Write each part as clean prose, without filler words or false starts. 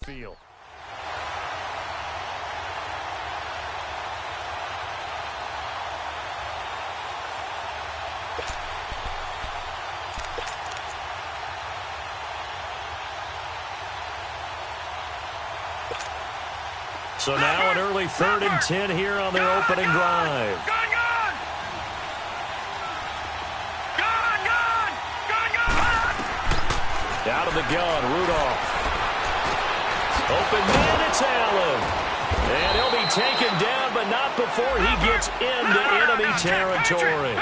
field. So now an early 3rd and 10 here on their opening drive. Out of the gun, Rudolph. Open man, it's Allen. And he'll be taken down, but not before he gets into enemy territory.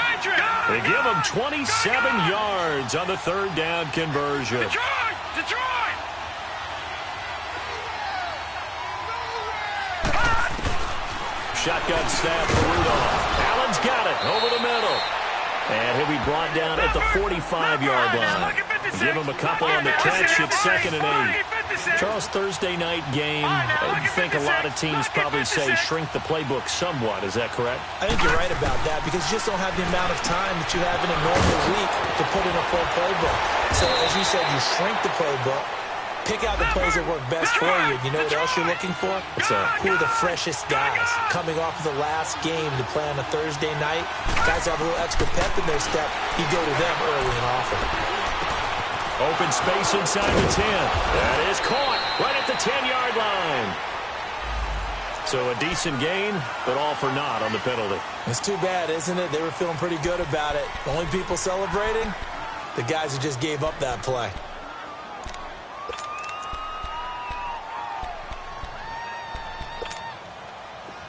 They give him 27 yards on the 3rd down conversion. Detroit! Shotgun snap for Rudolph. Allen's got it over the middle. And he'll be brought down at the 45-yard line. Give him a couple on the catch. It's 2nd and 8. Charles, Thursday night game. I think a lot of teams probably say shrink the playbook somewhat. Is that correct? I think you're right about that because you just don't have the amount of time that you have in a normal week to put in a full playbook. So, as you said, you shrink the playbook. Pick out the plays that work best for you. You know what else you're looking for? What's that? Who are the freshest guys coming off of the last game to play on a Thursday night? Guys have a little extra pep in their step. You go to them early and often. Open space inside the 10. That is caught right at the 10-yard line. So a decent gain, but all for naught on the penalty. It's too bad, isn't it? They were feeling pretty good about it. The only people celebrating? The guys who just gave up that play.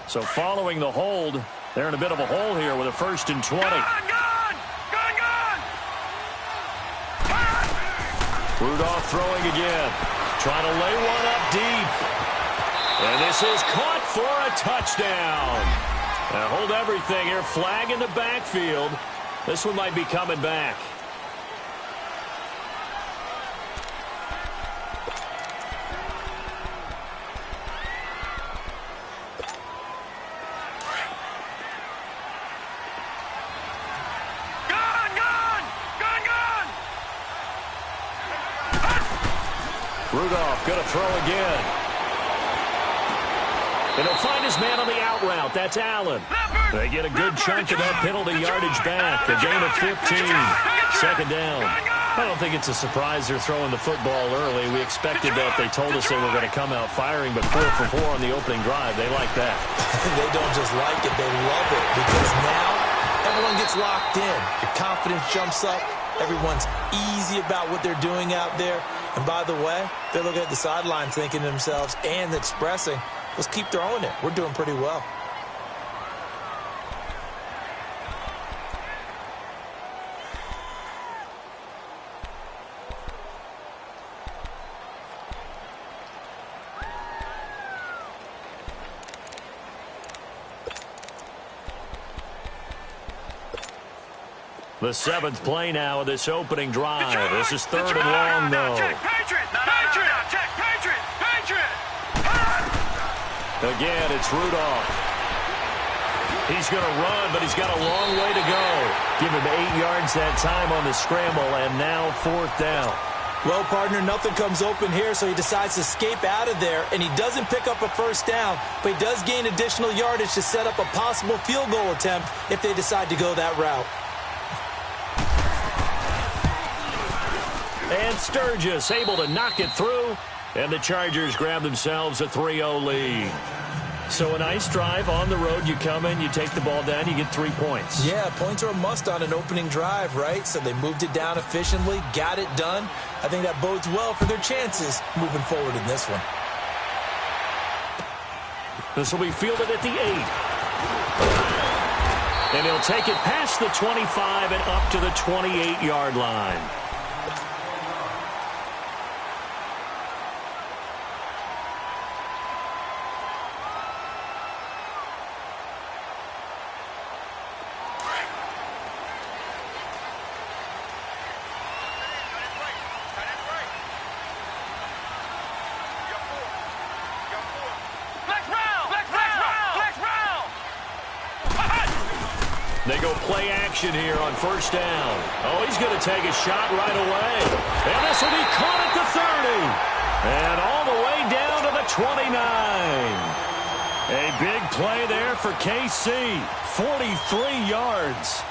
So following the hold, they're in a bit of a hole here with a 1st and 20. Rudolph throwing again. Trying to lay one up deep. And this is caught for a touchdown. Now hold everything here. Flag in the backfield. This one might be coming back. Rudolph going to throw again. And he'll find his man on the out route. That's Allen. They get a good chunk of that penalty yardage back. A gain of 15. 2nd down. I don't think it's a surprise they're throwing the football early. We expected that. They told us they were going to come out firing, but 4 for 4 on the opening drive. They like that. They don't just like it. They love it because now everyone gets locked in. Your confidence jumps up. Everyone's easy about what they're doing out there. And by the way, they're looking at the sideline thinking to themselves and expressing, let's keep throwing it. We're doing pretty well. The 7th play now of this opening drive. This is 3rd and long, though. Again, it's Rudolph. He's going to run, but he's got a long way to go. Give him 8 yards that time on the scramble, and now 4th down. Well, partner, nothing comes open here, so he decides to escape out of there, and he doesn't pick up a 1st down, but he does gain additional yardage to set up a possible field goal attempt if they decide to go that route. And Sturgis able to knock it through, and the Chargers grab themselves a 3-0 lead. So a nice drive on the road. You come in, you take the ball down, you get 3 points. Yeah, points are a must on an opening drive, right? So they moved it down efficiently, got it done. I think that bodes well for their chances moving forward in this one. This will be fielded at the 8. And he'll take it past the 25 and up to the 28-yard line. They go go play action here on first down. Oh, he's going to take a shot right away. And this will be caught at the 30. And all the way down to the 29. A big play there for KC. 43 yards.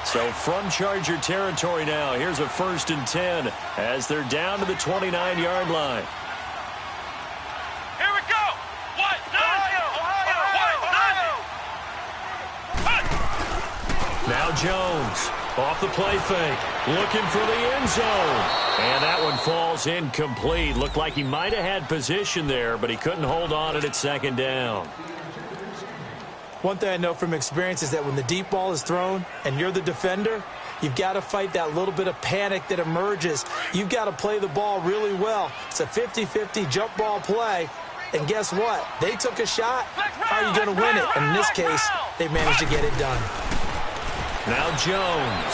So from Charger territory now, here's a 1st and 10 as they're down to the 29-yard line. Here we go. Ohio. Now Jones off the play fake, looking for the end zone. And that one falls incomplete. Looked like he might have had position there, but he couldn't hold on it at 2nd down. One thing I know from experience is that when the deep ball is thrown and you're the defender, you've got to fight that little bit of panic that emerges. You've got to play the ball really well. It's a 50-50 jump ball play. And guess what? They took a shot. How are you going to win it? And in this case, they managed to get it done. Now Jones.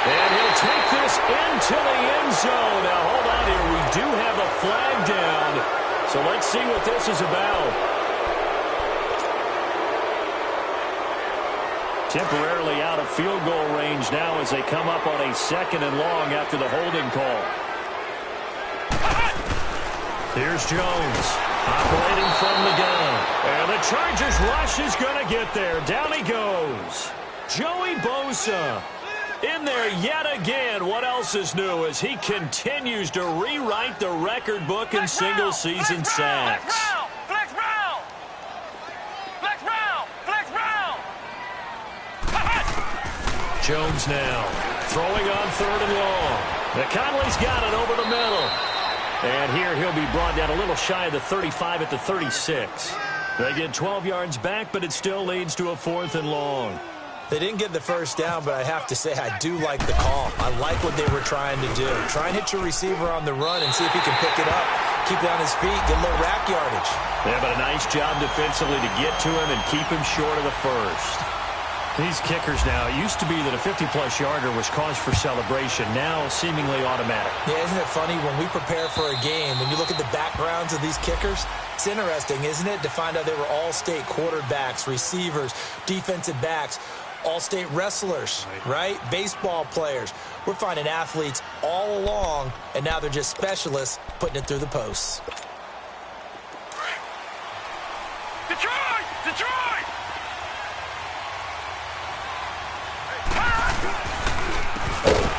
And he'll take this into the end zone. Now hold on here. We do have a flag down. So let's see what this is about. Temporarily out of field goal range now as they come up on a 2nd and long after the holding call. Here's Jones operating from the gun. And the Chargers rush is going to get there. Down he goes. Joey Bosa in there yet again. What else is new as he continues to rewrite the record book in single-season sacks. Jones now throwing on 3rd and long. McConley's got it over the middle. And here he'll be brought down a little shy of the 35 at the 36. They get 12 yards back, but it still leads to a 4th and long. They didn't get the first down, but I have to say I do like the call. I like what they were trying to do. Try and hit your receiver on the run and see if he can pick it up. Keep it on his feet, get a little rack yardage. Yeah, but a nice job defensively to get to him and keep him short of the first. These kickers now, it used to be that a 50-plus yarder was cause for celebration. Now, seemingly automatic. Yeah, isn't it funny? When we prepare for a game, when you look at the backgrounds of these kickers, it's interesting, isn't it, to find out they were all-state quarterbacks, receivers, defensive backs, all-state wrestlers, right? Baseball players. We're finding athletes all along, and now they're just specialists putting it through the posts. Detroit! Detroit!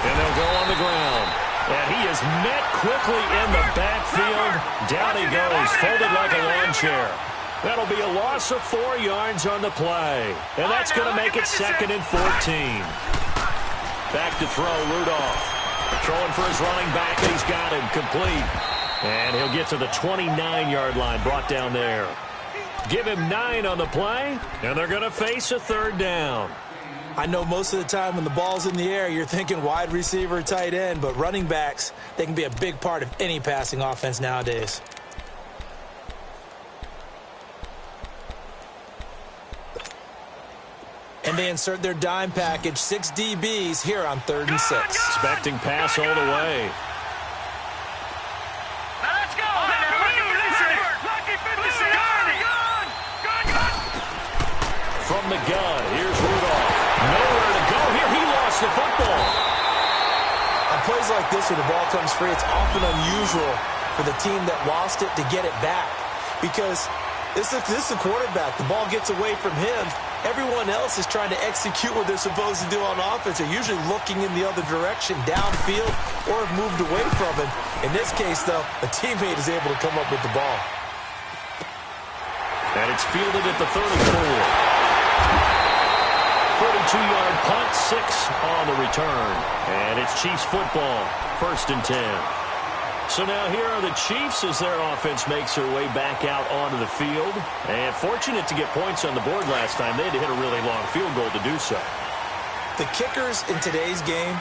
And they'll go on the ground. And he is met quickly in the backfield. Down he goes, folded like a lawn chair. That'll be a loss of 4 yards on the play. And that's going to make it 2nd and 14. Back to throw, Rudolph. Throwing for his running back, and he's got him complete. And he'll get to the 29-yard line, brought down there. Give him 9 on the play, and they're going to face a 3rd down. I know most of the time when the ball's in the air, you're thinking wide receiver, tight end, but running backs, they can be a big part of any passing offense nowadays. And they insert their dime package, 6 DBs here on 3rd and 6. Expecting pass all the way. Let's go! From the gun, here's Rudolph. Nowhere to go here. He lost the football. On plays like this where the ball comes free, it's often unusual for the team that lost it to get it back. Because this is the quarterback. The ball gets away from him. Everyone else is trying to execute what they're supposed to do on offense. They're usually looking in the other direction, downfield, or have moved away from him. In this case, though, a teammate is able to come up with the ball. And it's fielded at the 34. 42-yard punt, 6 on the return. And it's Chiefs football, 1st and 10. So now here are the Chiefs as their offense makes their way back out onto the field. And fortunate to get points on the board last time. They had to hit a really long field goal to do so. The kickers in today's game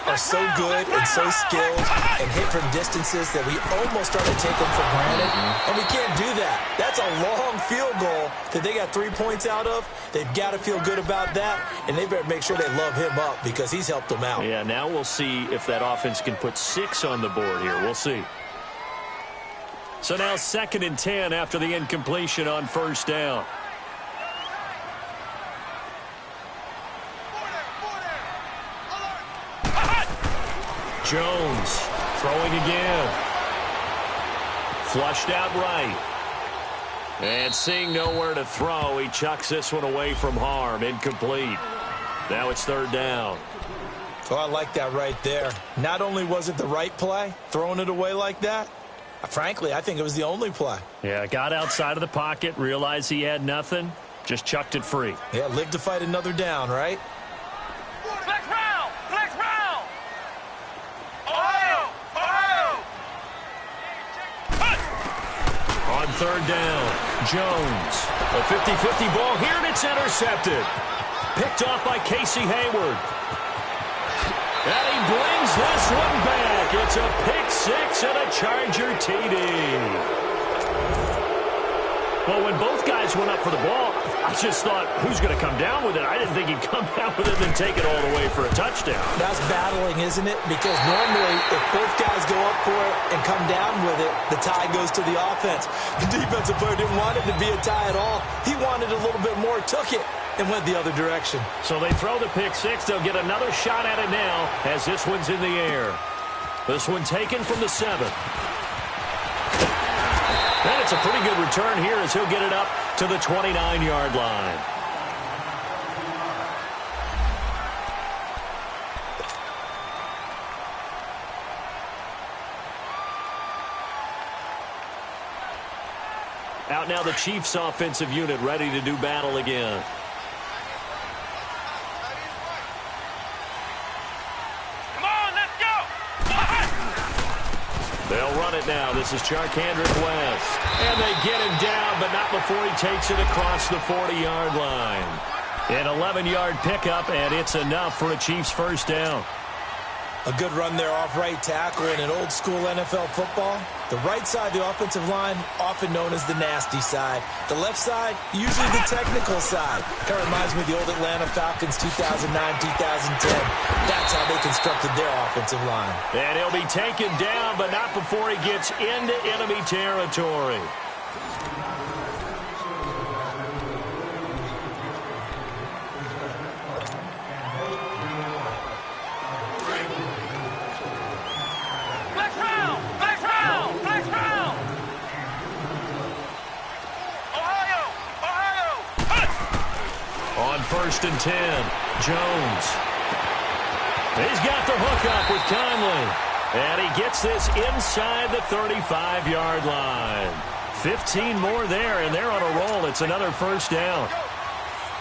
are so good and so skilled and hit from distances that we almost start to take them for granted. And we can't do that. That's a long field goal that they got 3 points out of. They've got to feel good about that, and they better make sure they love him up because he's helped them out. Yeah, now we'll see if that offense can put 6 on the board here. We'll see. So now 2nd and 10 after the incompletion on first down. Jones throwing again. Flushed out right. And seeing nowhere to throw, he chucks this one away from harm. Incomplete. Now it's 3rd down. Oh, I like that right there. Not only was it the right play, throwing it away like that, frankly, I think it was the only play. Yeah, got outside of the pocket, realized he had nothing, just chucked it free. Yeah, live to fight another down, right? Flex round! Flex round! Ohio! Ohio! On 3rd down, Jones. A 50-50 ball here, and it's intercepted. Picked off by Casey Hayward. And he brings this one back. It's a pick six and a Charger TD. Well, when both guys went up for the ball, I just thought, who's going to come down with it? I didn't think he'd come down with it and then take it all the way for a touchdown. That's battling, isn't it? Because normally, if both guys go up for it and come down with it, the tie goes to the offense. The defensive player didn't want it to be a tie at all. He wanted a little bit more, took it, and went the other direction. So they throw the pick six. They'll get another shot at it now as this one's in the air. This one taken from the 7. And it's a pretty good return here as he'll get it up to the 29-yard line. Out now the Chiefs offensive unit ready to do battle again. They'll run it now. This is Charkandrick West. And they get him down, but not before he takes it across the 40-yard line. An 11-yard pickup, and it's enough for a Chiefs first down. A good run there off right tackle in an old-school NFL football. The right side of the offensive line, often known as the nasty side. The left side, usually the technical side. Kind of reminds me of the old Atlanta Falcons 2009-2010. That's how they constructed their offensive line. And he'll be taken down, but not before he gets into enemy territory. First and 10, Jones. He's got the hookup with Conley. And he gets this inside the 35-yard line. 15 more there, and they're on a roll. It's another first down.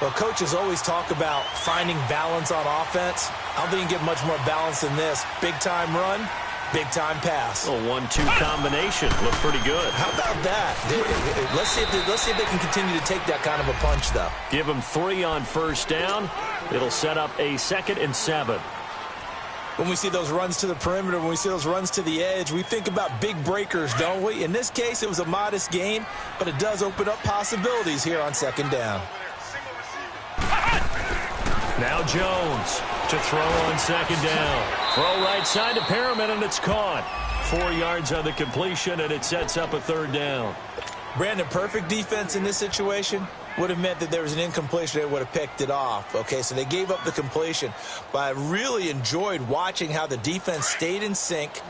Well, coaches always talk about finding balance on offense. I don't think you can get much more balance than this. Big-time run, big-time pass. A 1-2 combination. Looked pretty good. How about that? Let's see if they can continue to take that kind of a punch, though. Give them 3 on first down. It'll set up a 2nd and 7. When we see those runs to the perimeter, when we see those runs to the edge, we think about big breakers, don't we? In this case, it was a modest gain, but it does open up possibilities here on 2nd down. Now Jones to throw on 2nd down. Throw right side to Perriman, and it's caught. 4 yards on the completion, and it sets up a 3rd down. Brandon, perfect defense in this situation would have meant that there was an incompletion. They would have picked it off. Okay, so they gave up the completion. But I really enjoyed watching how the defense stayed in sync,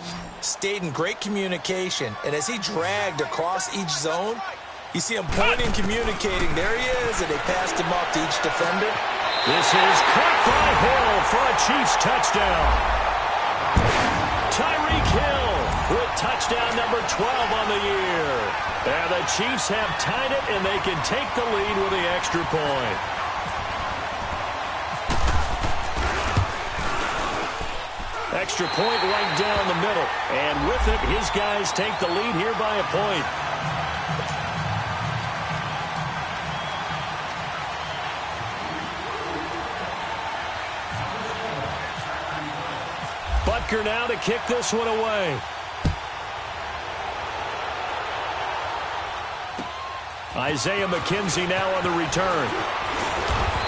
stayed in great communication. And as he dragged across each zone, you see him pointing, communicating. There he is, and they passed him off to each defender. This is caught by Hill for a Chiefs touchdown. Tyreek Hill with touchdown number 12 on the year. And the Chiefs have tied it, and they can take the lead with the extra point. Extra point right down the middle. And with it, his guys take the lead here by a point. Butker now to kick this one away. Isaiah McKenzie now on the return.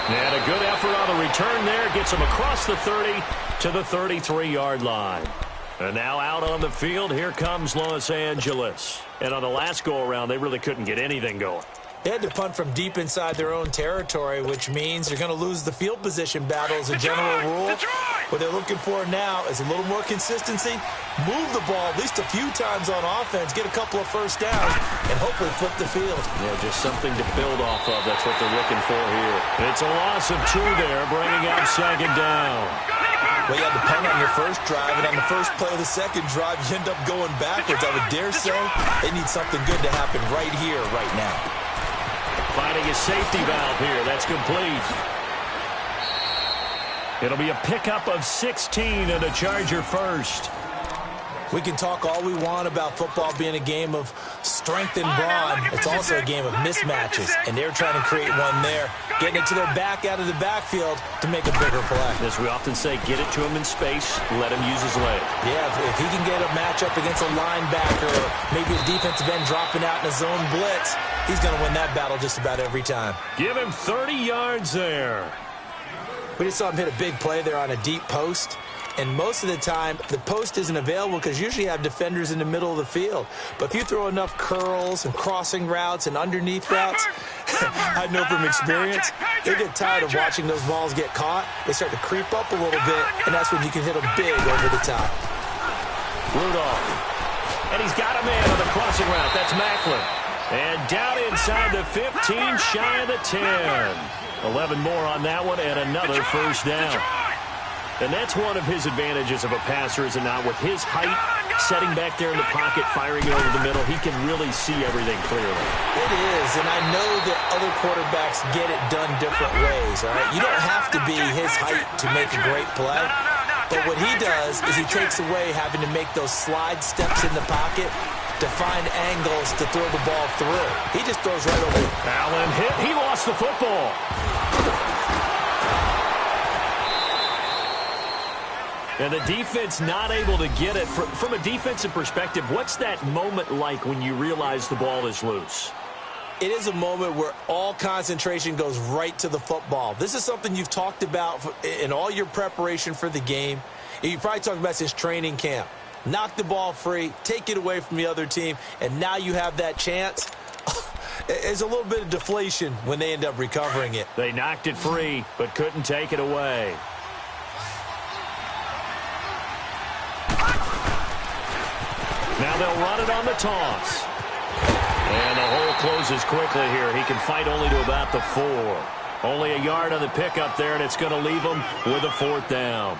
And a good effort on the return there. Gets him across the 30 to the 33-yard line. And now out on the field, here comes Los Angeles. And on the last go-around, they really couldn't get anything going. They had to punt from deep inside their own territory, which means you're going to lose the field position battle as a general rule. What they're looking for now is a little more consistency, move the ball at least a few times on offense, get a couple of first downs, and hopefully flip the field. Yeah, just something to build off of. That's what they're looking for here. It's a loss of 2 there, bringing up second down. Well, you had to punt on your first drive, and on the first play of the second drive, you end up going backwards. I would dare say they need something good to happen right here, right now. Finding a safety valve here. That's complete. It'll be a pickup of 16 and a Charger first. We can talk all we want about football being a game of strength and brawn. It's also a game of mismatches, and they're trying to create one there, getting it to their back out of the backfield to make a bigger play. As we often say, get it to him in space, let him use his leg. Yeah, if he can get a matchup against a linebacker or maybe a defensive end dropping out in a zone blitz, he's going to win that battle just about every time. Give him 30 yards there. We just saw him hit a big play there on a deep post. And most of the time, the post isn't available because usually you have defenders in the middle of the field. But if you throw enough curls and crossing routes and underneath routes, I know from experience, they get tired of watching those balls get caught. They start to creep up a little bit, and that's when you can hit them big over the top. Rudolph. And he's got a man on the crossing route. That's Macklin. And down inside the 15, shy of the 10. 11 more on that one, and another first down. And that's one of his advantages of a passer, is it not? With his height, setting back there in the pocket, firing it over the middle, he can really see everything clearly. It is, and I know that other quarterbacks get it done different ways, all right? You don't have to be his height to make a great play. But what he does is he takes away having to make those slide steps in the pocket to find angles to throw the ball through. He just throws right over it. Allen hit. He lost the football. And the defense not able to get it. From a defensive perspective, what's that moment like when you realize the ball is loose? It is a moment where all concentration goes right to the football. This is something you've talked about in all your preparation for the game. You probably talked about since training camp. Knock the ball free, take it away from the other team, and now you have that chance. There's a little bit of deflation when they end up recovering it. They knocked it free, but couldn't take it away. Now they'll run it on the toss. And the hole closes quickly here. He can fight only to about the 4. Only a yard on the pickup there, and it's going to leave him with a 4th down.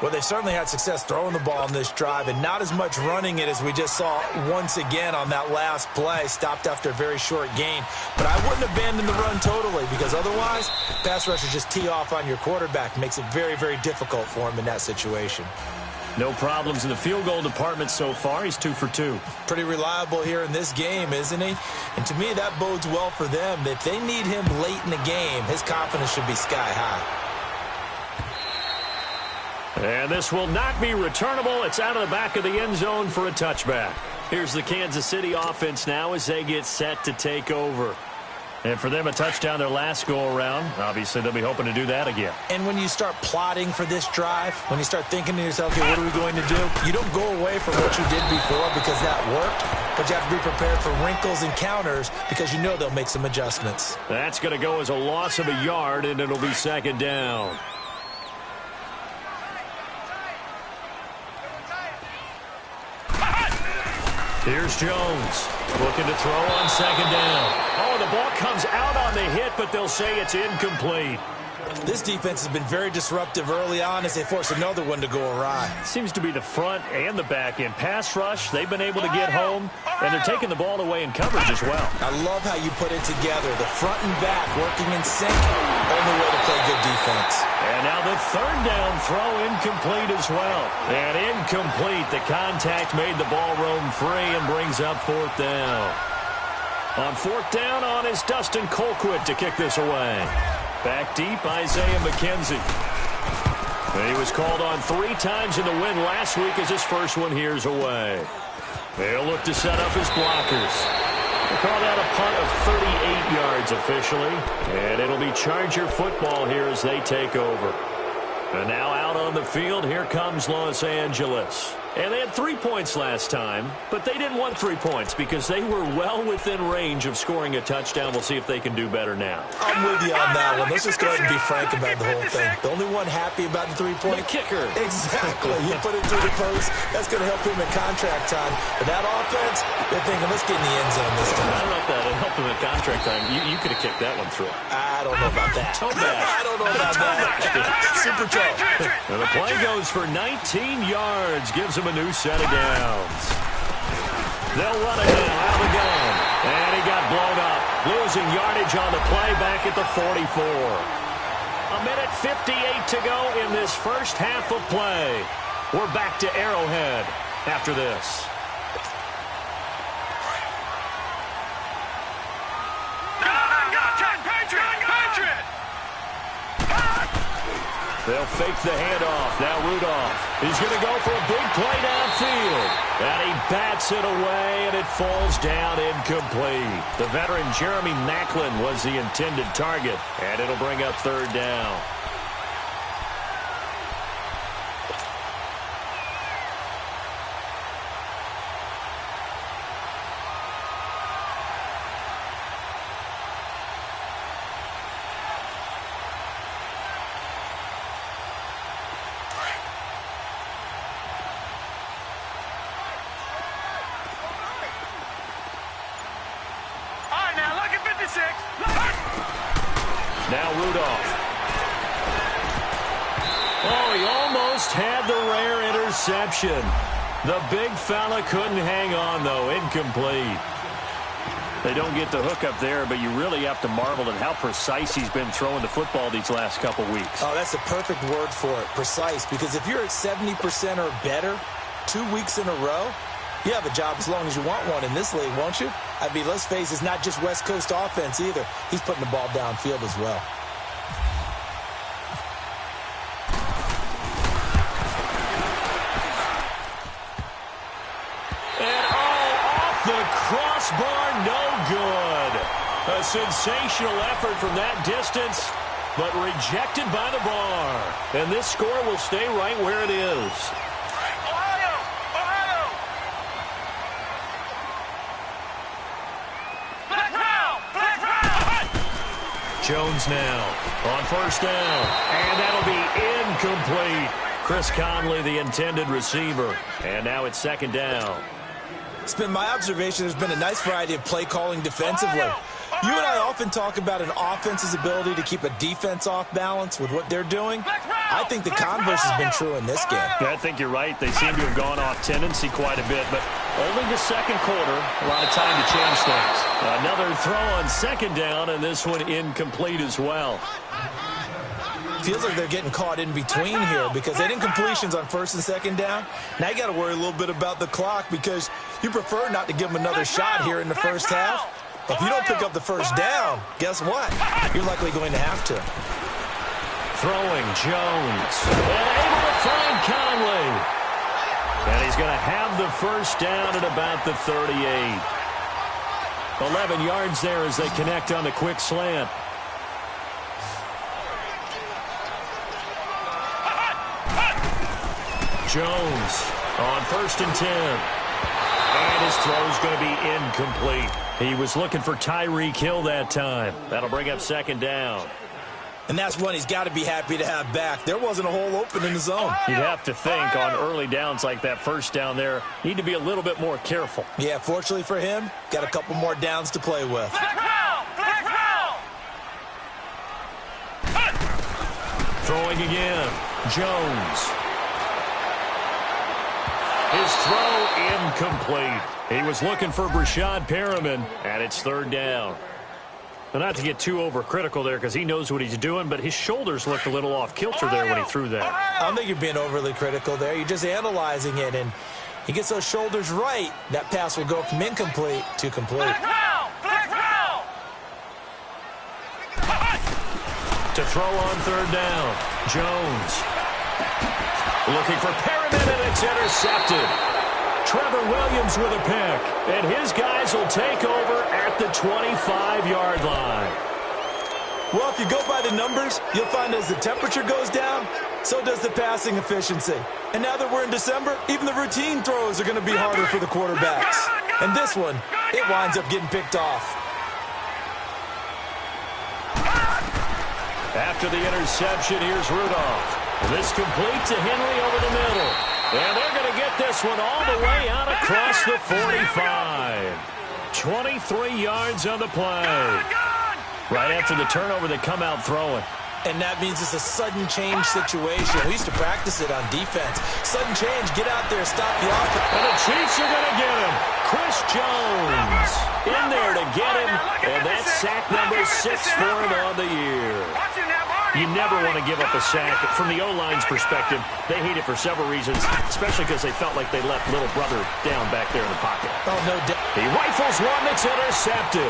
Well, they certainly had success throwing the ball on this drive, and not as much running it as we just saw once again on that last play. Stopped after a very short gain. But I wouldn't abandon the run totally, because otherwise, pass rushers just tee off on your quarterback. Makes it very, very difficult for him in that situation. No problems in the field goal department so far. He's 2 for 2. Pretty reliable here in this game, isn't he? And to me, that bodes well for them. If they need him late in the game, his confidence should be sky high. And this will not be returnable. It's out of the back of the end zone for a touchback. Here's the Kansas City offense now as they get set to take over. And for them, a touchdown their last go-around. Obviously, they'll be hoping to do that again. And when you start plotting for this drive, when you start thinking to yourself, okay, what are we going to do? You don't go away from what you did before because that worked, but you have to be prepared for wrinkles and counters because you know they'll make some adjustments. That's going to go as a loss of a yard, and it'll be second down. Here's Jones looking to throw on second down. Oh, the ball comes out on the hit, but they'll say it's incomplete. This defense has been very disruptive early on as they force another one to go awry. Seems to be the front and the back end. Pass rush, they've been able to get home, and they're taking the ball away in coverage as well. I love how you put it together. The front and back working in sync. Only way to play good defense. And now the third down throw incomplete as well. And incomplete. The contact made the ball roam free and brings up 4th down. On 4th down is Dustin Colquitt to kick this away. Back deep, Isaiah McKenzie. He was called on 3 times in the win last week as his first one here's away. They'll look to set up his blockers. They call that a punt of 38 yards officially. And it'll be Charger football here as they take over. And now out on the field, here comes Los Angeles. And they had 3 points last time, but they didn't want 3 points because they were well within range of scoring a touchdown. We'll see if they can do better now. I'm with you on that one. Let's just go ahead and be frank about the whole thing. The only one happy about the 3-point kicker. Exactly. He put it through the post. That's going to help him in contract time. But that offense, they're thinking, let's get in the end zone this time. I don't know if that helped him in contract time. You could have kicked that one through. I don't know about that. I don't know about that. Super toe. And the play goes for 19 yards. Gives him a new set of downs. They'll run it now out of the gun. And he got blown up. Losing yardage on the play back at the 44. A minute 58 to go in this first half of play. We're back to Arrowhead after this. They'll fake the handoff. Now Rudolph. He's going to go for a big play downfield. And he bats it away, and it falls down incomplete. The veteran Jeremy Maclin was the intended target, and it'll bring up third down. Now Rudolph. Oh, he almost had the rare interception. The big fella couldn't hang on, though. Incomplete. They don't get the hook up there, but you really have to marvel at how precise he's been throwing the football these last couple weeks. Oh, that's the perfect word for it, precise. Because if you're at 70% or better 2 weeks in a row, you have a job as long as you want one in this league, won't you? I mean, let's face it, it's not just West Coast offense either. He's putting the ball downfield as well. And off the crossbar, no good. A sensational effort from that distance, but rejected by the bar. And this score will stay right where it is. Jones now on first down, and that'll be incomplete. Chris Conley, the intended receiver, and now it's second down. It's been my observation there's been a nice variety of play calling defensively. You and I often talk about an offense's ability to keep a defense off balance with what they're doing. I think the converse has been true in this game. I think you're right. They seem to have gone off tendency quite a bit, but only the second quarter. A lot of time to change things. Another throw on second down, and this one incomplete as well. Feels like they're getting caught in between here because they didn't completions on first and second down. Now you got to worry a little bit about the clock because you prefer not to give them another shot here in the first half. But if you don't pick up the first down, guess what? You're likely going to have to. Throwing Jones. And able to find Conley. And he's going to have the first down at about the 38. 11 yards there as they connect on the quick slant. Jones on first and 10. And his throw's going to be incomplete. He was looking for Tyreek Hill that time. That'll bring up second down. And that's one he's got to be happy to have back. There wasn't a hole open in the zone. You'd have to think on early downs like that first down there, need to be a little bit more careful. Yeah, fortunately for him, got a couple more downs to play with. Throwing again. Jones. His throw incomplete. He was looking for Brashad Perriman, and it's third down. Well, not to get too overcritical there because he knows what he's doing, but his shoulders looked a little off kilter there when he threw that. I don't think you're being overly critical there. You're just analyzing it, and he gets those shoulders right. That pass will go from incomplete to complete. To throw on third down, Jones. Looking for Perriman, and it's intercepted. Trevor Williams with a pick, and his guys will take over at the 25-yard line. Well, if you go by the numbers, you'll find as the temperature goes down, so does the passing efficiency. And now that we're in December, even the routine throws are going to be harder for the quarterbacks. And this one, it winds up getting picked off. After the interception, here's Rudolph. This complete to Henry over the middle. And they're going to get this one all the way out across the 45. 23 yards on the play. Right after the turnover, they come out throwing. And that means it's a sudden change situation. We used to practice it on defense. Sudden change, get out there, stop the offense. And the Chiefs are going to get him. Chris Jones in there to get him. And that's sack number 6 for him on the year. You never want to give up a sack. From the O-line's perspective, they hate it for several reasons, especially because they felt like they left little brother down back there in the pocket. Oh, no doubt. He rifles one that's intercepted.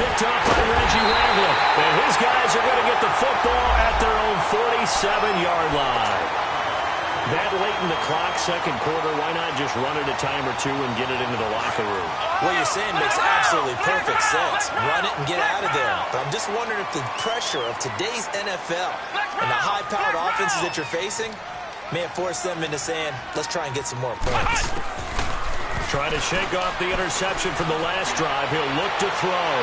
Picked off by Reggie Ragland. And his guys are going to get the football at their own 47-yard line. That late in the clock, second quarter, why not just run it a time or two and get it into the locker room? What you're saying makes absolutely perfect sense. Run it and get out of there. But I'm just wondering if the pressure of today's NFL and the high-powered offenses that you're facing may have forced them into saying, let's try and get some more points. Trying to shake off the interception from the last drive. He'll look to throw.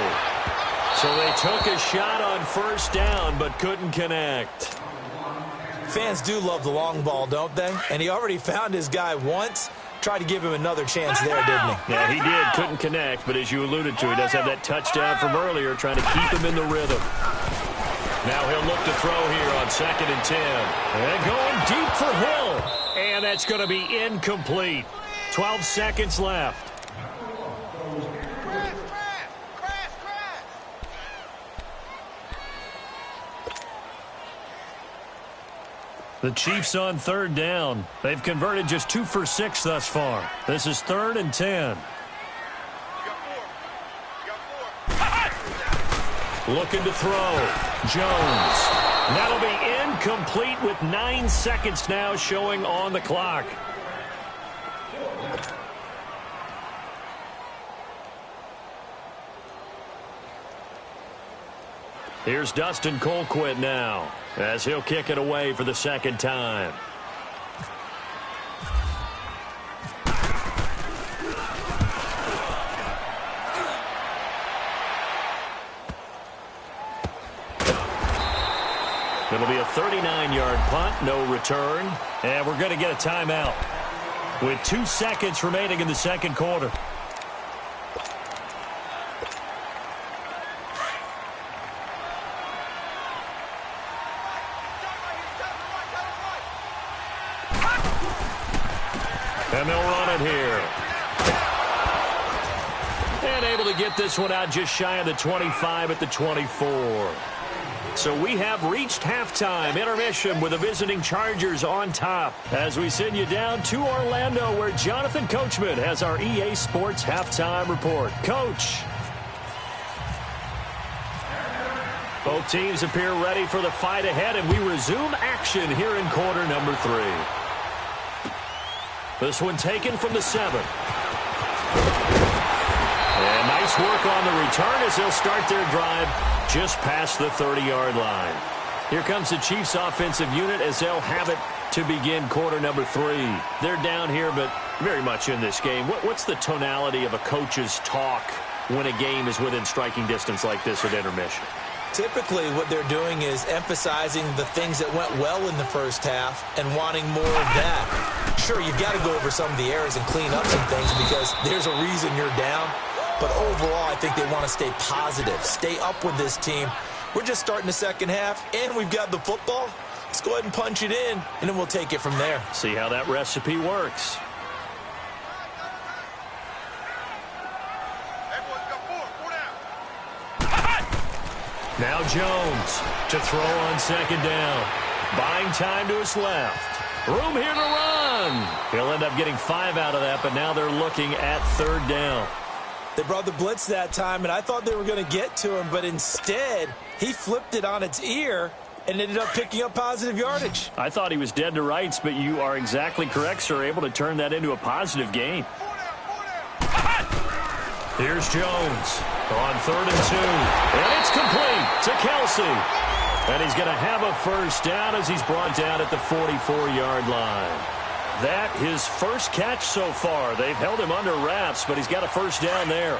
So they took a shot on first down but couldn't connect. Fans do love the long ball, don't they? And he already found his guy once. Tried to give him another chance there, didn't he? Yeah, he did. Couldn't connect, but as you alluded to, he does have that touchdown from earlier, trying to keep him in the rhythm. Now he'll look to throw here on 2nd and 10. And going deep for Hill. And that's going to be incomplete. 12 seconds left. The Chiefs on 3rd down. They've converted just 2 for 6 thus far. This is 3rd and 10. Looking to throw. Jones. That'll be incomplete with 9 seconds now showing on the clock. Here's Dustin Colquitt now, as he'll kick it away for the second time. It'll be a 39-yard punt, no return, and we're going to get a timeout with 2 seconds remaining in the second quarter. And they'll run it here. And able to get this one out just shy of the 25 at the 24. So we have reached halftime. Intermission with the visiting Chargers on top. As we send you down to Orlando, where Jonathan Coachman has our EA Sports halftime report. Coach. Both teams appear ready for the fight ahead, and we resume action here in quarter number 3. This one taken from the 7. And nice work on the return as they'll start their drive just past the 30-yard line. Here comes the Chiefs offensive unit as they'll have it to begin quarter number 3. They're down here, but very much in this game. What's the tonality of a coach's talk when a game is within striking distance like this at intermission? Typically, what they're doing is emphasizing the things that went well in the first half and wanting more of that. Sure, you've got to go over some of the errors and clean up some things because there's a reason you're down. But overall, I think they want to stay positive, stay up with this team. We're just starting the second half, and we've got the football. Let's go ahead and punch it in, and then we'll take it from there. See how that recipe works. Now Jones to throw on second down. Buying time to his left. Room here to run. He'll end up getting 5 out of that, but now they're looking at 3rd down. They brought the blitz that time, and I thought they were going to get to him, but instead he flipped it on its ear and ended up picking up positive yardage. I thought he was dead to rights, but you are exactly correct, sir. Able to turn that into a positive gain. Here's Jones. On 3rd and 2. And it's complete to Kelsey. And he's going to have a first down as he's brought down at the 44-yard line. That his first catch so far. They've held him under wraps, but he's got a first down there.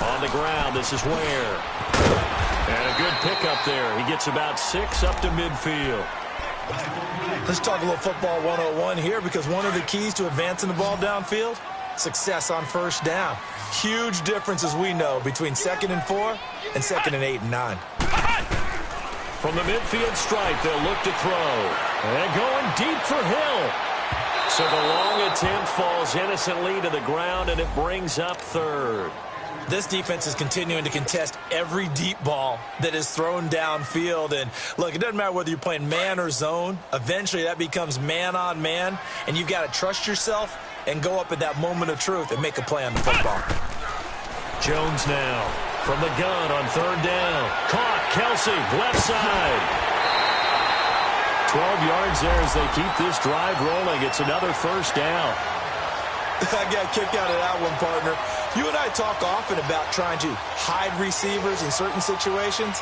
On the ground, this is Ware. And a good pickup there. He gets about 6 up to midfield. Let's talk a little football 101 here, because one of the keys to advancing the ball downfield, success on first down. Huge difference, as we know, between 2nd and 4 and 2nd and 8 and 9. From the midfield stripe, they'll look to throw. And going deep for Hill. So the long attempt falls innocently to the ground, and it brings up 3rd. This defense is continuing to contest every deep ball that is thrown downfield. And, look, it doesn't matter whether you're playing man or zone. Eventually, that becomes man-on-man, and you've got to trust yourself and go up at that moment of truth and make a play on the football. Jones now from the gun on 3rd down. Caught. Kelsey, left side. 12 yards there as they keep this drive rolling. It's another first down. I got a kick out of that one, partner. You and I talk often about trying to hide receivers in certain situations,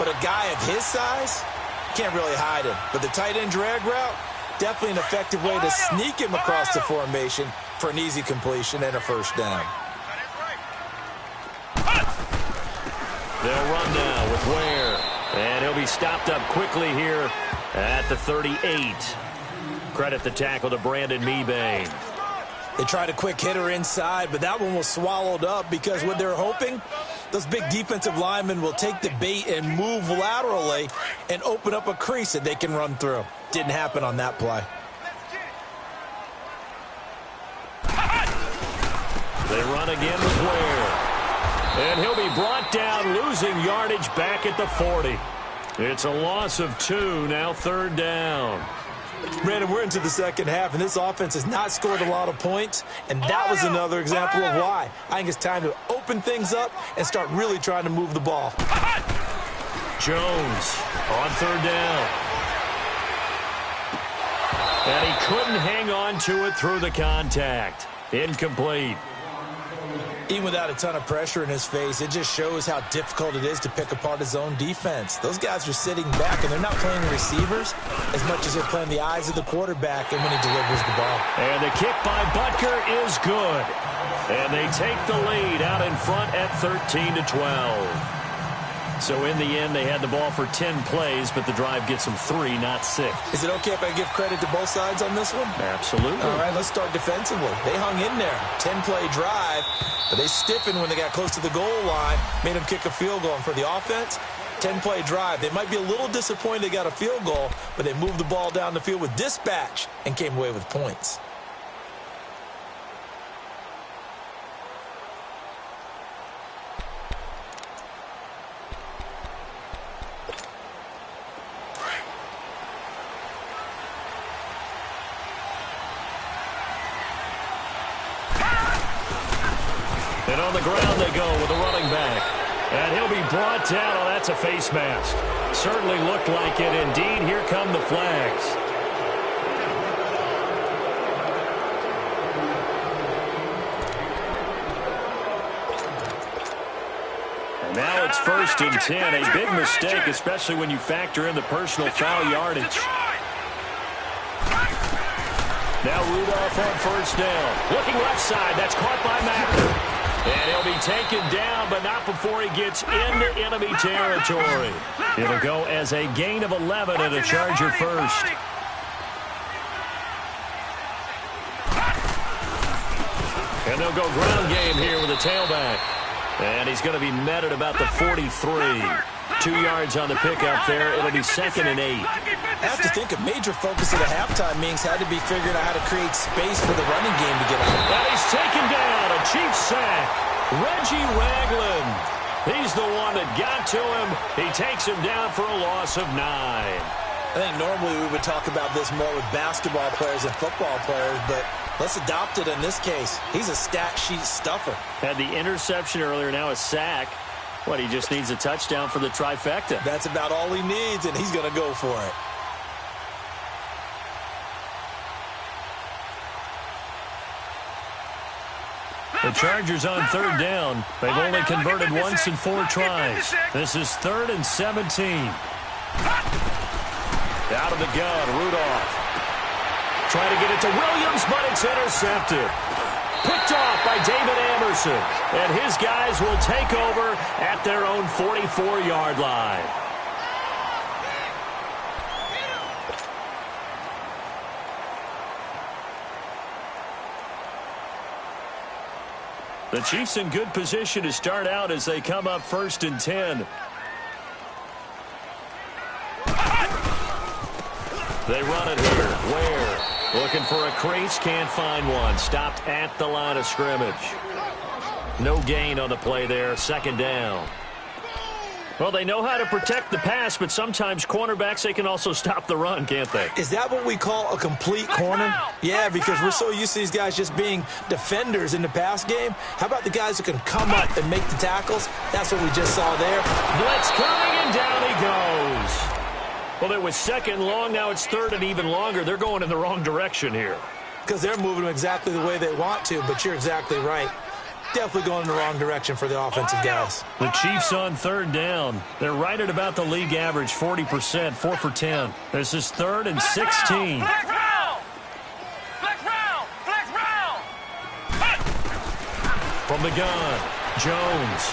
but a guy of his size can't really hide him. But the tight end drag route, definitely an effective way to sneak him across the formation for an easy completion and a first down. They'll run now with Ware, and he'll be stopped up quickly here at the 38. Credit the tackle to Brandon Mebane. They tried a quick hitter inside, but that one was swallowed up because what they're hoping, those big defensive linemen will take the bait and move laterally and open up a crease that they can run through. Didn't happen on that play. They run again with Ware. And he'll be brought down, losing yardage back at the 40. It's a loss of 2, now 3rd down. Brandon, we're into the second half, and this offense has not scored a lot of points, and that was another example of why. I think it's time to open things up and start really trying to move the ball. Jones on 3rd down. And he couldn't hang on to it through the contact. Incomplete. Even without a ton of pressure in his face, it just shows how difficult it is to pick apart his own defense. Those guys are sitting back, and they're not playing receivers as much as they're playing the eyes of the quarterback and when he delivers the ball. And the kick by Butker is good. And they take the lead out in front at 13-12. So in the end, they had the ball for 10 plays, but the drive gets them 3, not 6. Is it okay if I give credit to both sides on this one? Absolutely. All right, let's start defensively. They hung in there. 10-play drive, but they stiffened when they got close to the goal line, made them kick a field goal. And for the offense, 10-play drive. They might be a little disappointed they got a field goal, but they moved the ball down the field with dispatch and came away with points. And on the ground they go with a running back. And he'll be brought down. Oh, that's a face mask. Certainly looked like it. Indeed, here come the flags. And now it's 1st and 10. A big mistake, especially when you factor in the personal foul yardage. Now Rudolph on 1st down. Looking left side. That's caught by Macker. And he'll be taken down, but not before he gets into enemy territory. It'll go as a gain of 11 and a Charger first. And they'll go ground game here with a tailback. And he's going to be met at about the 43. 2 yards on the pickup there. It'll be 2nd and 8. I have to think a major focus of the halftime meetings had to be figuring out how to create space for the running game to get out. And he's taken down. A Chiefs sack. Reggie Ragland. He's the one that got to him. He takes him down for a loss of 9. I think normally we would talk about this more with basketball players and football players, but let's adopt it in this case. He's a stat sheet stuffer. Had the interception earlier, now a sack. Well, he just needs a touchdown for the trifecta. That's about all he needs, and he's going to go for it. The Chargers on third down. They've only converted once in 4 tries. This is 3rd and 17. Out of the gun, Rudolph. Trying to get it to Williams, but it's intercepted. Picked off by David Anderson. And his guys will take over at their own 44-yard line. The Chiefs in good position to start out as they come up 1st and 10. They run it here. Ware looking for a crease, can't find one. Stopped at the line of scrimmage. No gain on the play there. 2nd down. Well, they know how to protect the pass, but sometimes cornerbacks, they can also stop the run, can't they? Is that what we call a complete corner? Yeah, because we're so used to these guys just being defenders in the pass game. How about the guys who can come up and make the tackles? That's what we just saw there. Blitz coming, and down he goes. Well, it was 2nd and long. Now it's 3rd and even longer. They're going in the wrong direction here. Because they're moving them exactly the way they want to, but you're exactly right. Definitely going in the wrong direction for the offensive guys. The Chiefs on 3rd down. They're right at about the league average, 40%, 4 for 10. This is 3rd and 16. Flex round! Flex round! Flex round! From the gun, Jones.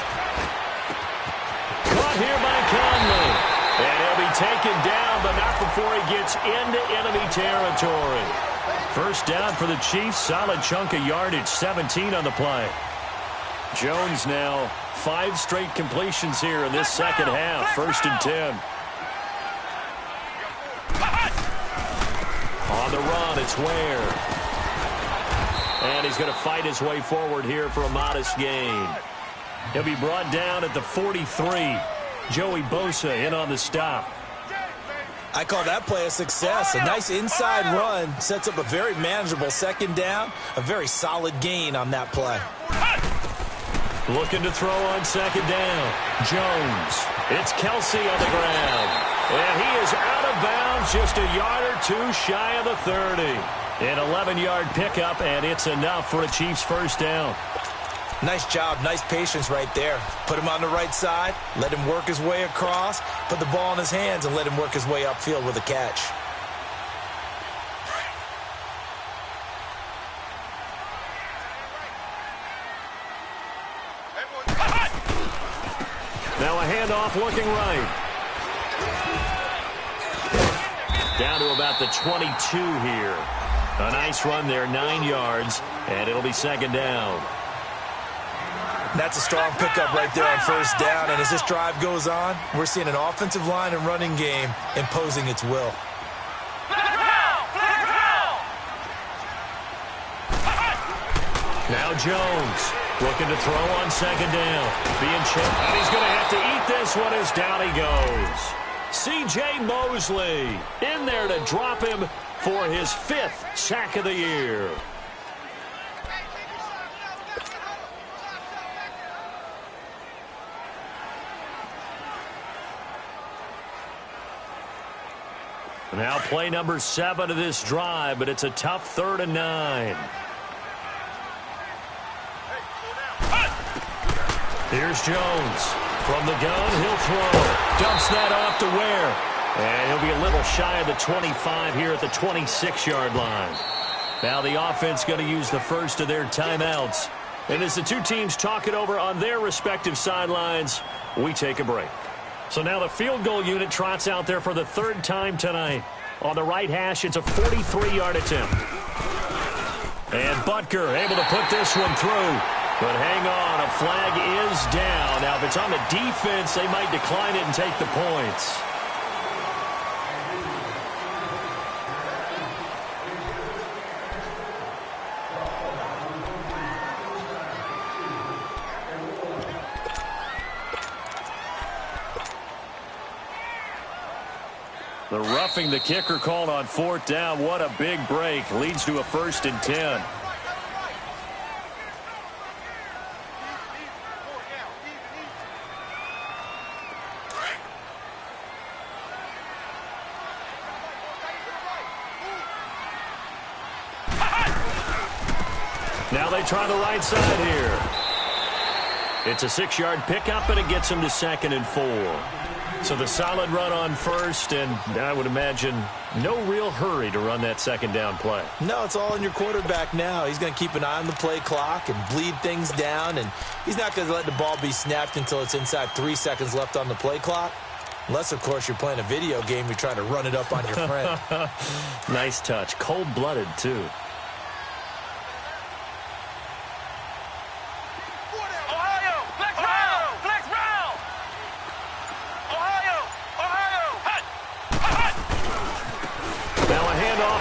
Caught here by Conley. And he'll be taken down, but not before he gets into enemy territory. 1st down for the Chiefs. Solid chunk of yardage, 17 on the play. Jones now 5 straight completions here in this 2nd half. 1st and 10. On the run, it's Ware. And he's going to fight his way forward here for a modest gain. He'll be brought down at the 43. Joey Bosa in on the stop. I call that play a success. A nice inside run sets up a very manageable 2nd down. A very solid gain on that play. Looking to throw on 2nd down. Jones. It's Kelsey on the ground. And he is out of bounds just a yard or 2 shy of the 30. An 11-yard pickup, and it's enough for a Chiefs 1st down. Nice job, nice patience right there. Put him on the right side, let him work his way across, put the ball in his hands, and let him work his way upfield with a catch. Now a handoff looking right. Down to about the 22 here. A nice run there, 9 yards, and it'll be 2nd down. That's a strong pickup right there on 1st down, and as this drive goes on, we're seeing an offensive line and running game imposing its will. Now Jones looking to throw on 2nd down. Being chipped, and he's going to have to eat this one as down he goes. C.J. Mosley in there to drop him for his 5th sack of the year. Now play number 7 of this drive, but it's a tough 3rd and 9. Here's Jones. From the gun, he'll throw. Dumps that off to Ware. And he'll be a little shy of the 25 here at the 26-yard line. Now the offense going to use the first of their timeouts. And as the two teams talk it over on their respective sidelines, we take a break. So now the field goal unit trots out there for the 3rd time tonight. On the right hash, it's a 43-yard attempt. And Butker able to put this one through. But hang on, a flag is down. Now, if it's on the defense, they might decline it and take the points. The roughing the kicker called on 4th down. What a big break. Leads to a 1st and 10. Now they try the right side here. It's a 6-yard pickup, and it gets them to 2nd and 4. So the solid run on first, and I would imagine no real hurry to run that 2nd down play. No, it's all on your quarterback now. He's going to keep an eye on the play clock and bleed things down, and he's not going to let the ball be snapped until it's inside 3 seconds left on the play clock. Unless, of course, you're playing a video game, you're trying to run it up on your friend. Nice touch. Cold-blooded, too.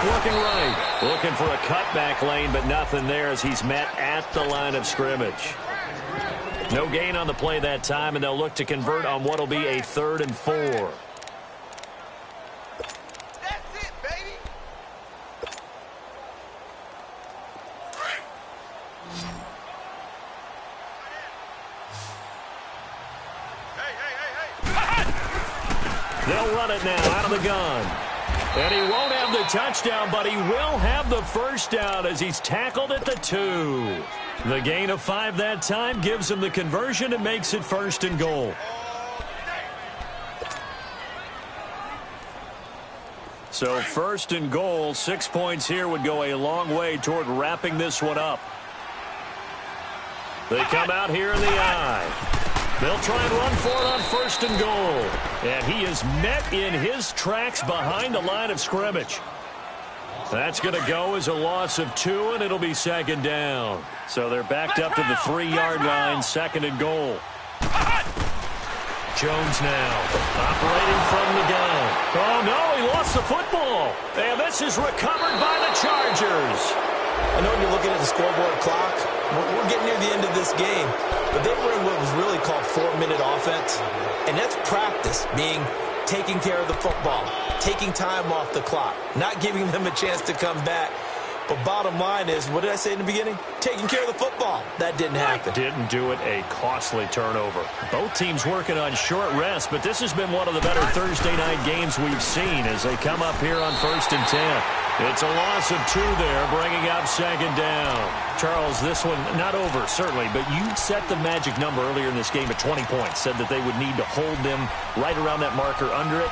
Looking right, looking for a cutback lane, but nothing there as he's met at the line of scrimmage. No gain on the play that time, and they'll look to convert on what will be a 3rd and 4. That's it, baby. Hey. They'll run it now out of the gun. And he won't have the touchdown, but he will have the first down as he's tackled at the 2. The gain of 5 that time gives him the conversion and makes it 1st and goal. So 1st and goal, 6 points here would go a long way toward wrapping this one up. They come out here in the eye. They'll try and run for it on 1st and goal. And he is met in his tracks behind the line of scrimmage. That's going to go as a loss of 2, and it'll be 2nd down. So they're backed up to the 3-yard line, 2nd and goal. Jones now, operating from the gun. Oh, no, he lost the football. And this is recovered by the Chargers. I know when you're looking at the scoreboard clock, we're getting near the end of this game, but they were in what was really called 4-minute offense, and that's practice, being taking care of the football, taking time off the clock, not giving them a chance to come back. But bottom line is, what did I say in the beginning? Taking care of the football. That didn't happen. Didn't do it, a costly turnover. Both teams working on short rest, but this has been one of the better Thursday night games we've seen as they come up here on 1st and 10. It's a loss of 2 there, bringing up 2nd down. Charles, this one not over, certainly, but you set the magic number earlier in this game at 20 points, said that they would need to hold them right around that marker under it.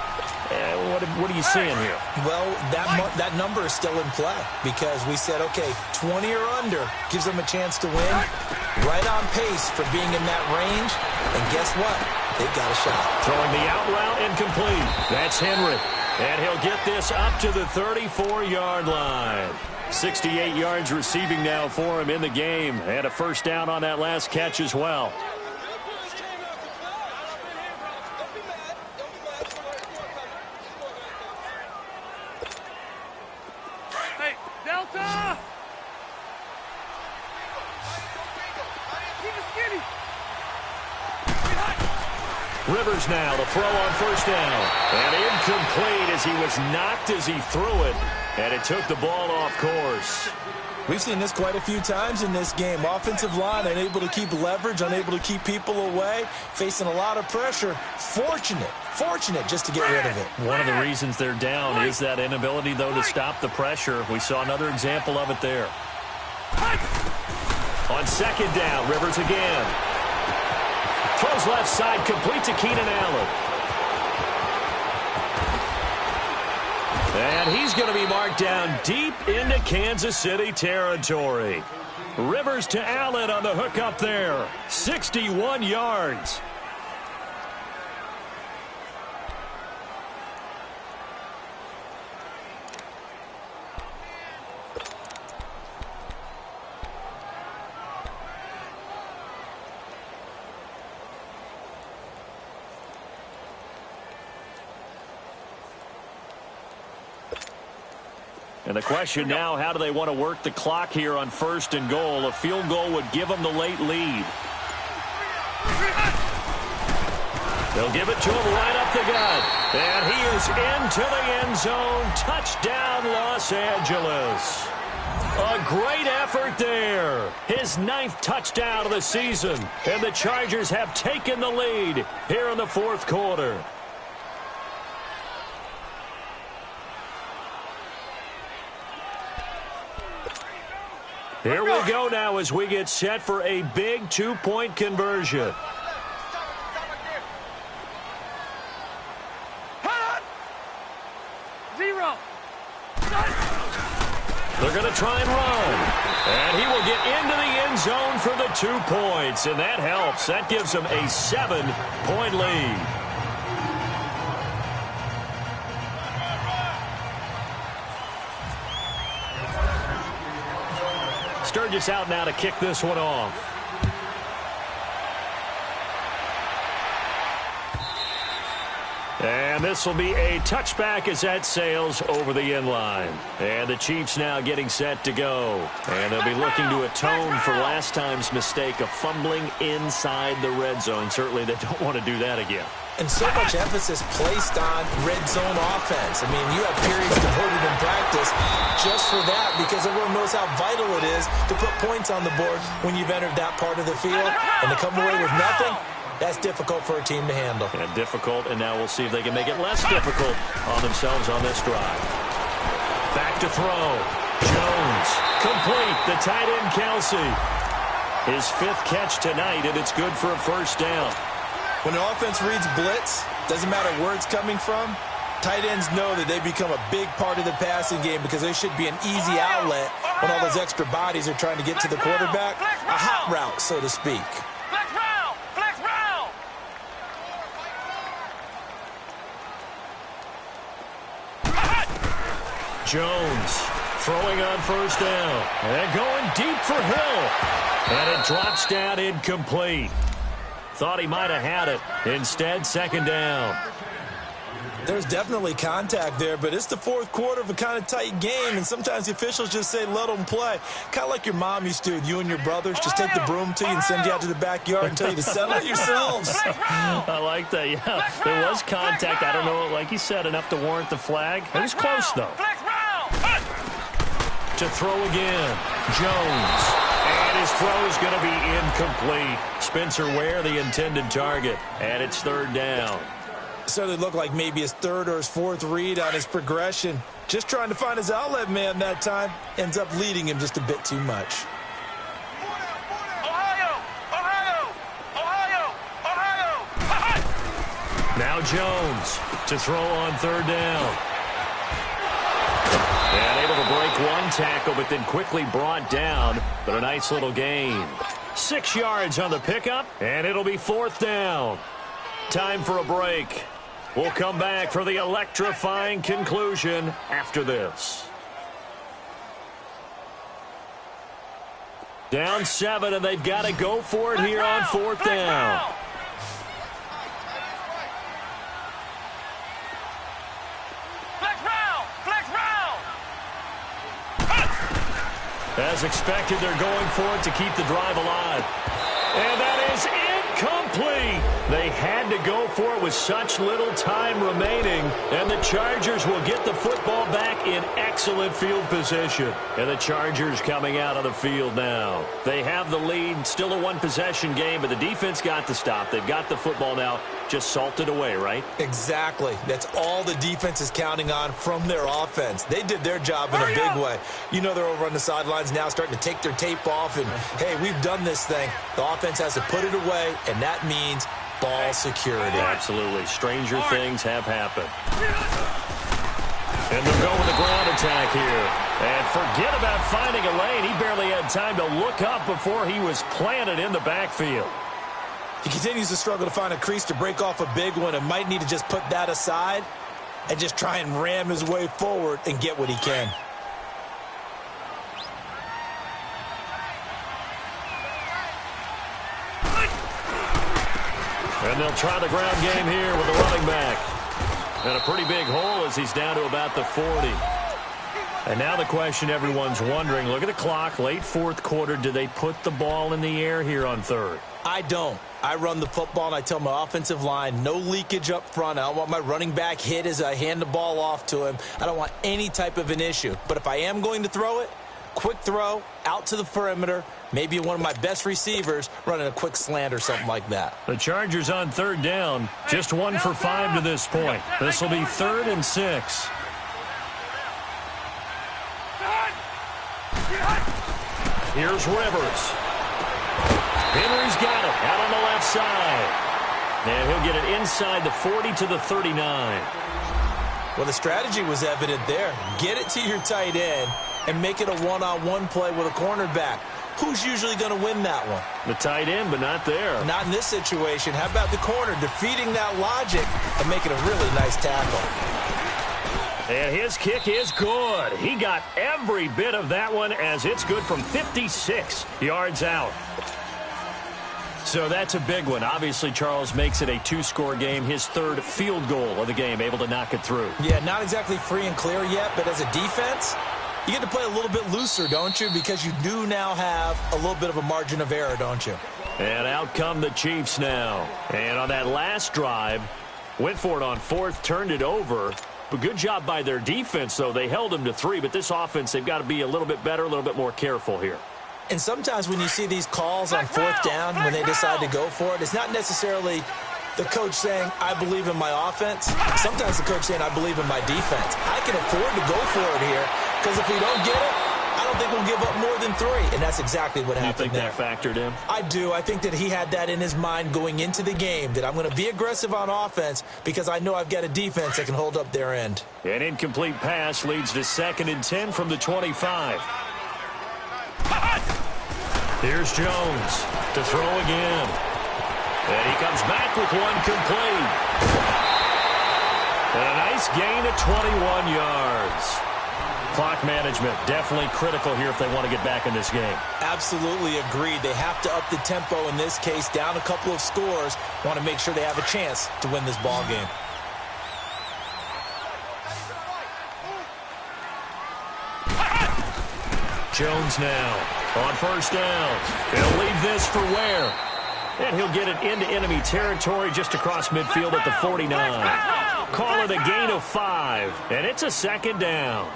What are you seeing here? Well, that number is still in play because we said, okay, 20 or under gives them a chance to win. Right on pace for being in that range. And guess what? They've got a shot. Throwing the out route incomplete. That's Henry. And he'll get this up to the 34-yard line. 68 yards receiving now for him in the game. And a first down on that last catch as well. Hey, Delta! Keep it skinny. Rivers now to throw on first down. And incomplete as he was knocked as he threw it. And it took the ball off course. We've seen this quite a few times in this game. Offensive line unable to keep leverage, unable to keep people away, facing a lot of pressure. Fortunate just to get rid of it. One of the reasons they're down is that inability, though, to stop the pressure. We saw another example of it there. On 2nd down, Rivers again. Throws left side, complete to Keenan Allen. And he's going to be marked down deep into Kansas City territory. Rivers to Allen on the hook up there. 61 yards. And the question now, how do they want to work the clock here on 1st and goal? A field goal would give them the late lead. They'll give it to him right up the gut. And he is into the end zone. Touchdown, Los Angeles. A great effort there. His 9th touchdown of the season. And the Chargers have taken the lead here in the 4th quarter. Here we go now as we get set for a big two-point conversion. Zero. They're going to try and run. And he will get into the end zone for the 2 points. And that helps. That gives them a 7-point lead. Sturgis out now to kick this one off. And this will be a touchback as that sails over the end line. And the Chiefs now getting set to go. And they'll be looking to atone for last time's mistake of fumbling inside the red zone. Certainly they don't want to do that again. And so much emphasis placed on red zone offense. I mean, you have periods devoted in practice just for that because everyone knows how vital it is to put points on the board when you've entered that part of the field. And to come away with nothing, that's difficult for a team to handle. And difficult, and now we'll see if they can make it less difficult on themselves on this drive. Back to throw. Jones, complete. The tight end, Kelsey. His 5th catch tonight, and it's good for a first down. When the offense reads blitz, doesn't matter where it's coming from, tight ends know that they become a big part of the passing game because they should be an easy outlet when all those extra bodies are trying to get to the quarterback. A hot route, so to speak. Jones throwing on first down. And going deep for Hill. And it drops down incomplete. Thought he might have had it. Instead, second down. There's definitely contact there, but it's the 4th quarter of a kind of tight game, and sometimes the officials just say let them play. Kind of like your mom used to, you and your brothers, just take the broom to you and send you out to the backyard and tell you to settle it yourselves. I like that, yeah. There was contact. I don't know, like you said, enough to warrant the flag. It was close, though. To throw again. Jones. And his throw is going to be incomplete. Spencer Ware, the intended target. And it's 3rd down. So it looked like maybe his 3rd or his 4th read on his progression. Just trying to find his outlet man that time. Ends up leading him just a bit too much. Now Jones to throw on 3rd down. And able to break one tackle, but then quickly brought down. But a nice little gain. 6 yards on the pickup, and it'll be 4th down. Time for a break. We'll come back for the electrifying conclusion after this. Down 7, and they've got to go for it here on 4th down. As expected, they're going for it to keep the drive alive. And that is incomplete. They had to go for it with such little time remaining. And the Chargers will get the football back in excellent field position. And the Chargers coming out on the field now. They have the lead. Still a one-possession game, but the defense got the stop. They've got the football now. Just salted away, right? Exactly. That's all the defense is counting on from their offense. They did their job in a big way. You know they're over on the sidelines now starting to take their tape off and, hey, we've done this thing. The offense has to put it away, and that means ball security. Absolutely. Stranger things have happened. And they'll go with a ground attack here. And forget about finding a lane. He barely had time to look up before he was planted in the backfield. He continues to struggle to find a crease to break off a big one and might need to just put that aside and just try and ram his way forward and get what he can. And they'll try the ground game here with the running back. And a pretty big hole as he's down to about the 40. And now the question everyone's wondering, look at the clock, late 4th quarter, do they put the ball in the air here on 3rd? I don't. I run the football, and I tell my offensive line, no leakage up front. I don't want my running back hit as I hand the ball off to him. I don't want any type of an issue. But if I am going to throw it, quick throw, out to the perimeter, maybe one of my best receivers running a quick slant or something like that. The Chargers on 3rd down, just 1 for 5 to this point. This will be 3rd and 6. Here's Rivers. Henry's got it out on the left side. And he'll get it inside the 40 to the 39. Well, the strategy was evident there. Get it to your tight end and make it a one-on-one play with a cornerback. Who's usually going to win that one? The tight end, but not there. Not in this situation. How about the corner defeating that logic and making a really nice tackle? And his kick is good. He got every bit of that one as it's good from 56 yards out. So that's a big one. Obviously, Charles makes it a two-score game, his third field goal of the game, able to knock it through. Yeah, not exactly free and clear yet, but as a defense, you get to play a little bit looser, don't you? Because you do now have a little bit of a margin of error, don't you? And out come the Chiefs now. And on that last drive, went for it on fourth, turned it over. But good job by their defense, though. They held them to 3, but this offense, they've got to be a little bit better, a little bit more careful here. And sometimes when you see these calls on fourth down, when they decide to go for it, it's not necessarily the coach saying, I believe in my offense. Sometimes the coach saying, I believe in my defense. I can afford to go for it here because if we don't get it, I don't think we'll give up more than 3. And that's exactly what happened there. You think that factored in? I do. I think that he had that in his mind going into the game, that I'm going to be aggressive on offense because I know I've got a defense that can hold up their end. An incomplete pass leads to 2nd and 10 from the 25. Here's Jones to throw again. And he comes back with one complete. And a nice gain of 21 yards. Clock management definitely critical here if they want to get back in this game. Absolutely agreed. They have to up the tempo in this case, down a couple of scores. Want to make sure they have a chance to win this ball game. Jones now on first down. He'll leave this for Ware. And he'll get it into enemy territory just across midfield at the 49. Call it a gain of 5, and it's a 2nd down.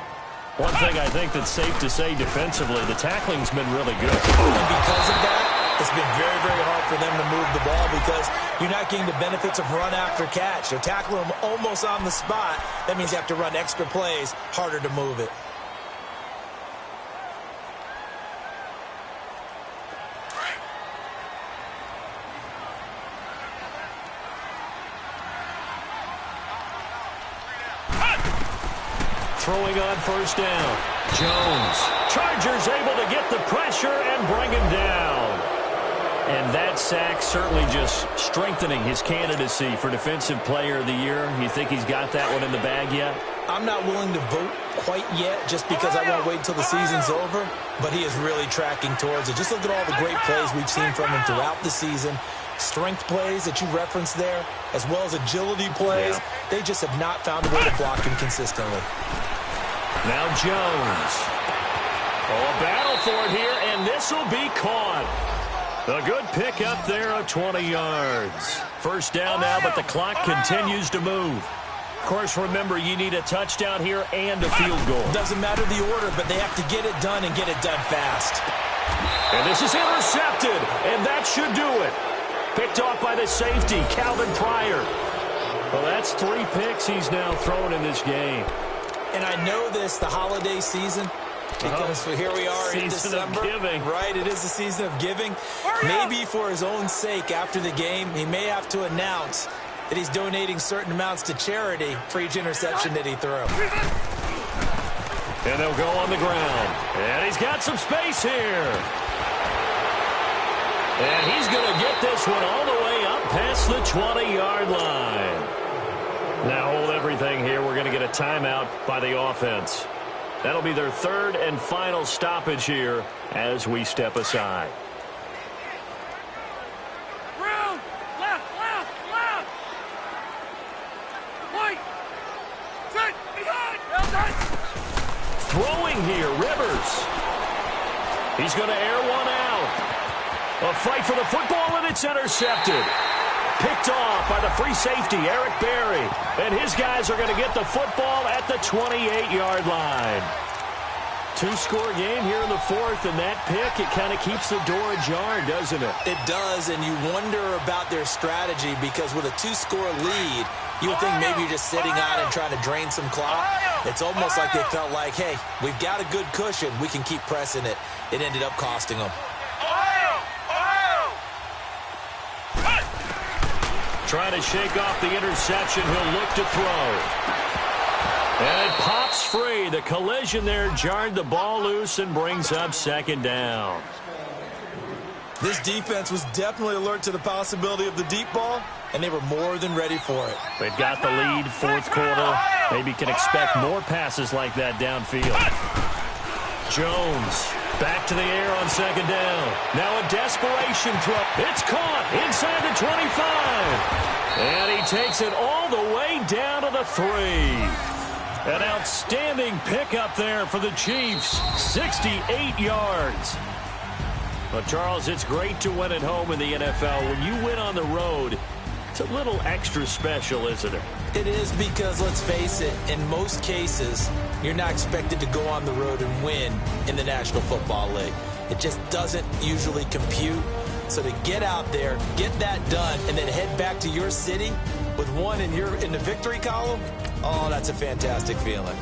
One thing I think that's safe to say defensively, the tackling's been really good. And because of that, it's been very, very hard for them to move the ball because you're not getting the benefits of run after catch. You're tackling them almost on the spot. That means you have to run extra plays, harder to move it. Throwing on first down. Jones. Chargers able to get the pressure and bring him down. And that sack certainly just strengthening his candidacy for Defensive Player of the Year. You think he's got that one in the bag yet? I'm not willing to vote quite yet just because I want to wait until the season's over, but he is really tracking towards it. Just look at all the great plays we've seen from him throughout the season. Strength plays that you referenced there, as well as agility plays. Yeah. They just have not found a way to block him consistently. Now Jones. Oh, a battle for it here, and this will be caught. A good pick up there of 20 yards. First down now, but the clock continues to move. Of course, remember, you need a touchdown here and a field goal. Doesn't matter the order, but they have to get it done and get it done fast. And this is intercepted, and that should do it. Picked off by the safety, Calvin Pryor. Well, that's 3 picks he's now thrown in this game. And I know this, the holiday season, because here we are in December. Season of giving. Right, it is the season of giving. Maybe for his own sake after the game, he may have to announce that he's donating certain amounts to charity for each interception that he threw. And they'll go on the ground. And he's got some space here. And he's going to get this one all the way up past the 20-yard line. Now hold everything here. We're going to get a timeout by the offense. That'll be their 3rd and final stoppage here as we step aside. Round, left, left, left. Wait. Set, behind. Throwing here, Rivers. He's going to air one out. A fight for the football, and it's intercepted. Picked off by the free safety, Eric Berry. And his guys are going to get the football at the 28-yard line. Two-score game here in the fourth, and that pick, it kind of keeps the door ajar, doesn't it? It does, and you wonder about their strategy because with a two-score lead, you would think maybe you're just sitting on and trying to drain some clock. It's almost like they felt like, hey, we've got a good cushion. We can keep pressing it. It ended up costing them. Trying to shake off the interception. He'll look to throw. And it pops free. The collision there jarred the ball loose and brings up second down. This defense was definitely alert to the possibility of the deep ball, and they were more than ready for it. They've got the lead, fourth quarter. Maybe can expect more passes like that downfield. Jones back to the air on second down. Now a desperation throw. It's caught inside the 25. And he takes it all the way down to the 3. An outstanding pickup there for the Chiefs. 68 yards. But, Charles, it's great to win at home in the NFL. When you win on the road, it's a little extra special, isn't it? It is because, let's face it, in most cases, you're not expected to go on the road and win in the National Football League. It just doesn't usually compute. So to get out there, get that done, and then head back to your city with one in the victory column, oh, that's a fantastic feeling.